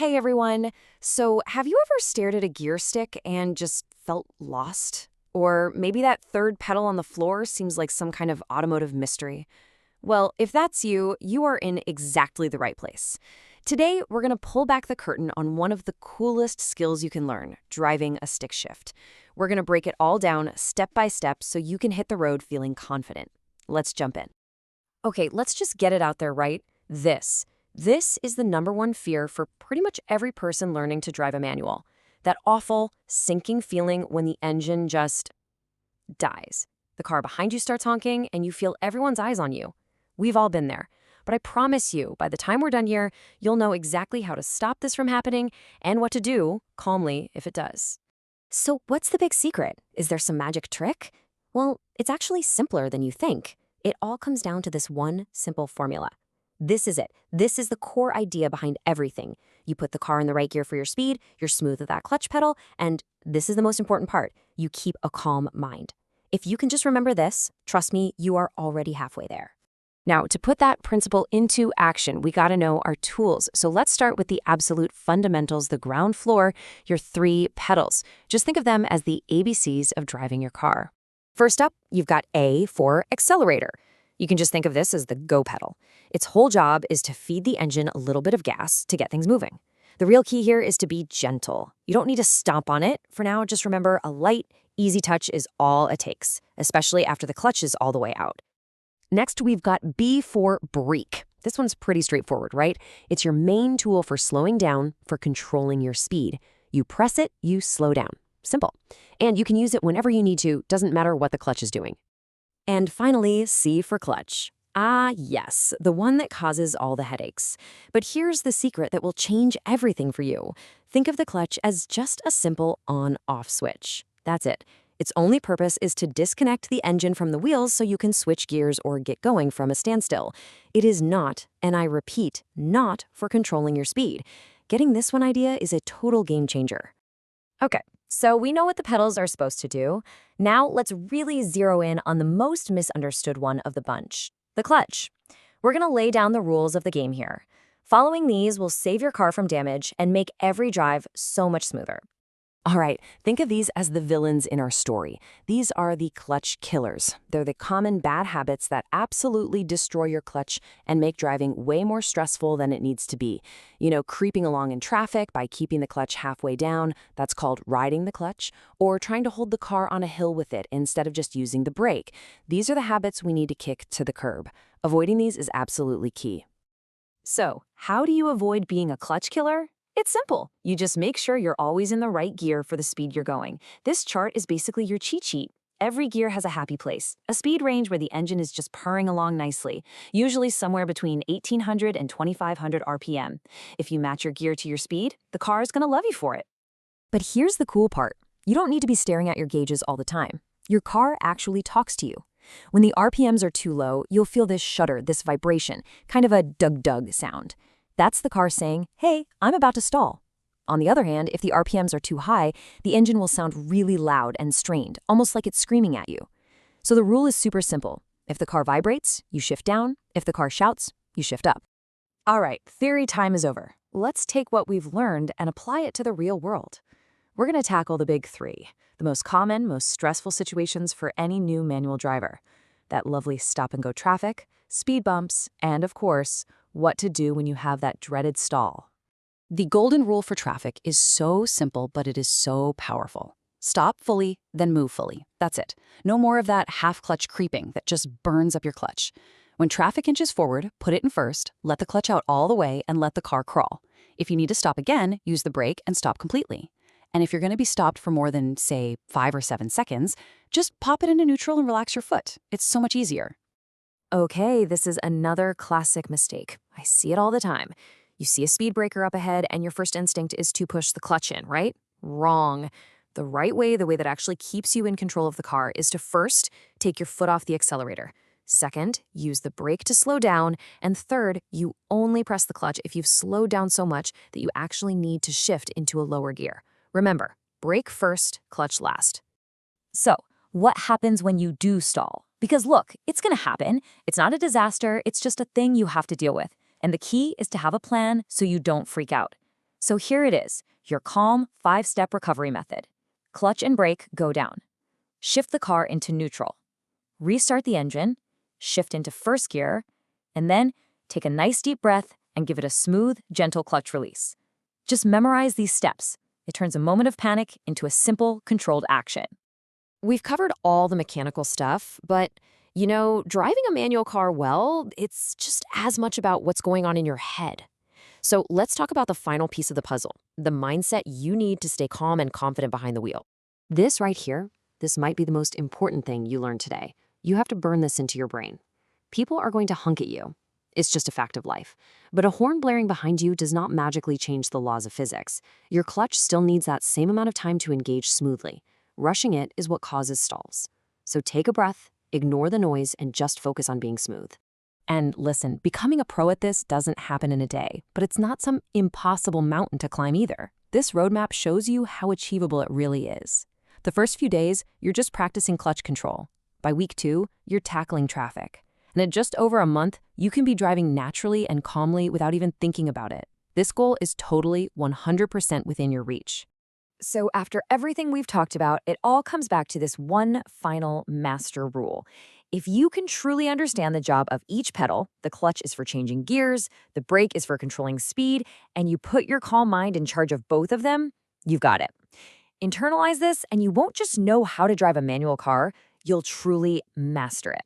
Hey everyone. So, have you ever stared at a gear stick and just felt lost? Or maybe that third pedal on the floor seems like some kind of automotive mystery? Well, if that's you, you are in exactly the right place. Today, we're going to pull back the curtain on one of the coolest skills you can learn, driving a stick shift. We're going to break it all down step by step so you can hit the road feeling confident. Let's jump in. Okay, let's just get it out there, right? This is the number one fear for pretty much every person learning to drive a manual. That awful, sinking feeling when the engine just dies. The car behind you starts honking and you feel everyone's eyes on you. We've all been there. But I promise you, by the time we're done here, you'll know exactly how to stop this from happening and what to do calmly if it does. So what's the big secret? Is there some magic trick? Well, it's actually simpler than you think. It all comes down to this one simple formula. This is it. This is the core idea behind everything. You put the car in the right gear for your speed, you're smooth with that clutch pedal, and this is the most important part. You keep a calm mind. If you can just remember this, trust me, you are already halfway there. Now, to put that principle into action, we got to know our tools. So let's start with the absolute fundamentals, the ground floor, your three pedals. Just think of them as the ABCs of driving your car. First up, you've got A for accelerator. You can just think of this as the go pedal. Its whole job is to feed the engine a little bit of gas to get things moving. The real key here is to be gentle. You don't need to stomp on it. For now, just remember a light, easy touch is all it takes, especially after the clutch is all the way out. Next, we've got B for brake. This one's pretty straightforward, right? It's your main tool for slowing down, for controlling your speed. You press it, you slow down. Simple. And you can use it whenever you need to, doesn't matter what the clutch is doing. And finally, C for clutch. Ah, yes, the one that causes all the headaches. But here's the secret that will change everything for you. Think of the clutch as just a simple on-off switch. That's it. Its only purpose is to disconnect the engine from the wheels so you can switch gears or get going from a standstill. It is not, and I repeat, not for controlling your speed. Getting this one idea is a total game changer. Okay, so we know what the pedals are supposed to do. Now let's really zero in on the most misunderstood one of the bunch, the clutch. We're going to lay down the rules of the game here. Following these will save your car from damage and make every drive so much smoother. All right, think of these as the villains in our story. These are the clutch killers. They're the common bad habits that absolutely destroy your clutch and make driving way more stressful than it needs to be. You know, creeping along in traffic by keeping the clutch halfway down, that's called riding the clutch, or trying to hold the car on a hill with it instead of just using the brake. These are the habits we need to kick to the curb. Avoiding these is absolutely key. So, how do you avoid being a clutch killer? It's simple. You just make sure you're always in the right gear for the speed you're going. This chart is basically your cheat sheet. Every gear has a happy place, a speed range where the engine is just purring along nicely, usually somewhere between 1,800 and 2,500 RPM. If you match your gear to your speed, the car is going to love you for it. But here's the cool part. You don't need to be staring at your gauges all the time. Your car actually talks to you. When the RPMs are too low, you'll feel this shudder, this vibration, kind of a dug-dug sound. That's the car saying, hey, I'm about to stall. On the other hand, if the RPMs are too high, the engine will sound really loud and strained, almost like it's screaming at you. So the rule is super simple. If the car vibrates, you shift down. If the car shouts, you shift up. All right, theory time is over. Let's take what we've learned and apply it to the real world. We're going to tackle the big three, the most common, most stressful situations for any new manual driver. That lovely stop-and-go traffic, speed bumps, and of course, what to do when you have that dreaded stall. The golden rule for traffic is so simple, but it is so powerful. Stop fully, then move fully. That's it. No more of that half-clutch creeping that just burns up your clutch. When traffic inches forward, put it in first, let the clutch out all the way, and let the car crawl. If you need to stop again, use the brake and stop completely. And if you're going to be stopped for more than, say, 5 or 7 seconds, just pop it into neutral and relax your foot. It's so much easier. Okay, this is another classic mistake. I see it all the time. You see a speed breaker up ahead and your first instinct is to push the clutch in, right? Wrong. The right way, the way that actually keeps you in control of the car, is to first take your foot off the accelerator. Second, use the brake to slow down. And third, you only press the clutch if you've slowed down so much that you actually need to shift into a lower gear. Remember, brake first, clutch last. So, what happens when you do stall? Because look, it's going to happen. It's not a disaster. It's just a thing you have to deal with. And the key is to have a plan so you don't freak out. So here it is, your calm 5-step recovery method. Clutch and brake go down. Shift the car into neutral. Restart the engine, shift into first gear, and then take a nice deep breath and give it a smooth, gentle clutch release. Just memorize these steps. It turns a moment of panic into a simple, controlled action. We've covered all the mechanical stuff, but, driving a manual car well, it's just as much about what's going on in your head. So let's talk about the final piece of the puzzle, the mindset you need to stay calm and confident behind the wheel. This right here, this might be the most important thing you learned today. You have to burn this into your brain. People are going to honk at you. It's just a fact of life. But a horn blaring behind you does not magically change the laws of physics. Your clutch still needs that same amount of time to engage smoothly. Rushing it is what causes stalls. So take a breath, ignore the noise, and just focus on being smooth. And listen, becoming a pro at this doesn't happen in a day, but it's not some impossible mountain to climb either. This roadmap shows you how achievable it really is. The first few days, you're just practicing clutch control. By week 2, you're tackling traffic. And in just over a month, you can be driving naturally and calmly without even thinking about it. This goal is totally 100% within your reach. So after everything we've talked about, it all comes back to this one final master rule. If you can truly understand the job of each pedal, the clutch is for changing gears, the brake is for controlling speed, and you put your calm mind in charge of both of them, you've got it. Internalize this, and you won't just know how to drive a manual car, you'll truly master it.